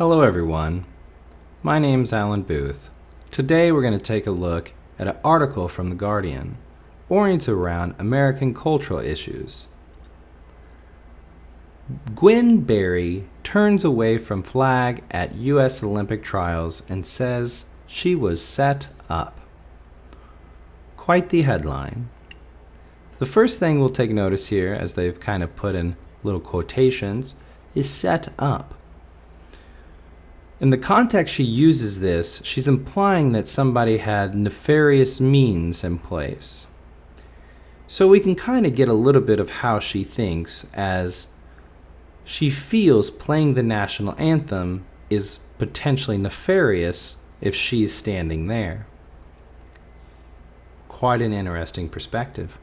Hello everyone, my name's Alan Booth. Today we're going to take a look at an article from The Guardian oriented around American cultural issues. Gwen turns away from flag at U.S. Olympic trials and says she was set up. Quite the headline. The first thing we'll take notice here, as they've kind of put in little quotations, is set up. In the context she uses this, she's implying that somebody had nefarious means in place. So we can kind of get a little bit of how she thinks, as she feels playing the national anthem is potentially nefarious if she's standing there. Quite an interesting perspective.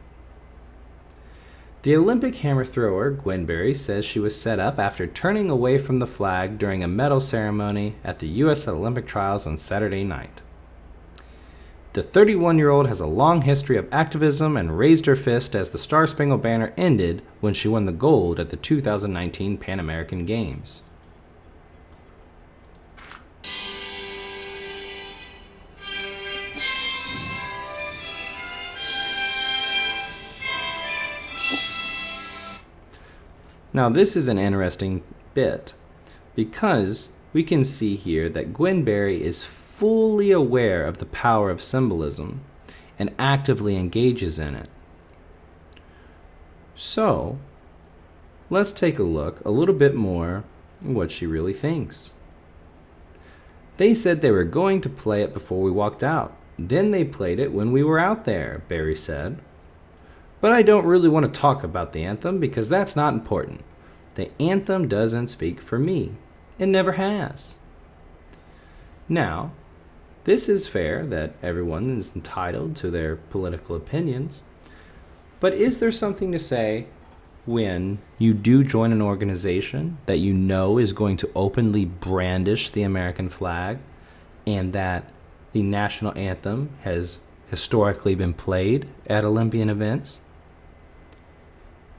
The Olympic hammer thrower, Gwen, says she was set up after turning away from the flag during a medal ceremony at the U.S. Olympic trials on Saturday night. The 31-year-old has a long history of activism and raised her fist as the Star Spangled Banner ended when she won the gold at the 2019 Pan American Games. Now this is an interesting bit because we can see here that Gwen is fully aware of the power of symbolism and actively engages in it. So let's take a look a little bit more at what she really thinks. They said they were going to play it before we walked out. Then they played it when we were out there, Barry said. But I don't really want to talk about the anthem because that's not important. The anthem doesn't speak for me. It never has. Now, this is fair that everyone is entitled to their political opinions, but is there something to say when you do join an organization that you know is going to openly brandish the American flag and that the national anthem has historically been played at Olympian events?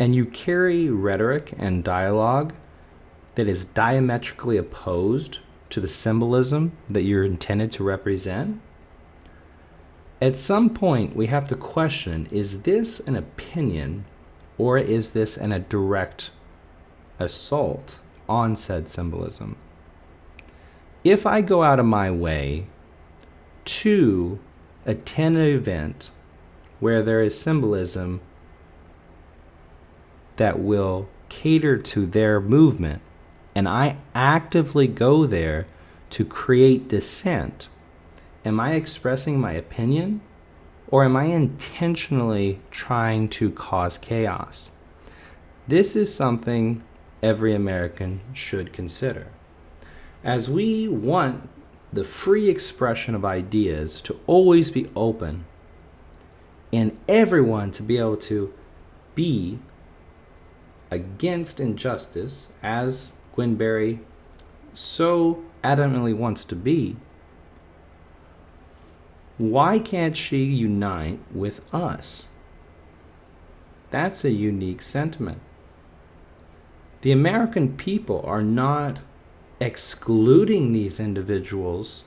And you carry rhetoric and dialogue that is diametrically opposed to the symbolism that you're intended to represent? At some point, we have to question, is this an opinion or is this a direct assault on said symbolism? If I go out of my way to attend an event where there is symbolism that will cater to their movement, and I actively go there to create dissent, am I expressing my opinion or am I intentionally trying to cause chaos? This is something every American should consider. As we want the free expression of ideas to always be open and everyone to be able to be against injustice, as Gwen so adamantly wants to be, why can't she unite with us? That's a unique sentiment. The American people are not excluding these individuals,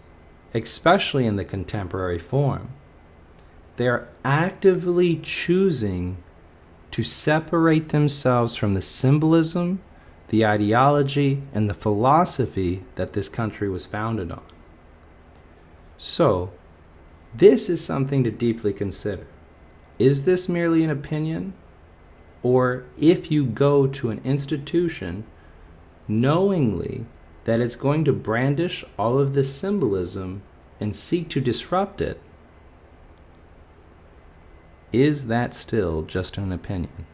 especially in the contemporary form. They're actively choosing to separate themselves from the symbolism, the ideology, and the philosophy that this country was founded on. So, this is something to deeply consider. Is this merely an opinion? Or if you go to an institution knowingly that it's going to brandish all of this symbolism and seek to disrupt it, is that still just an opinion?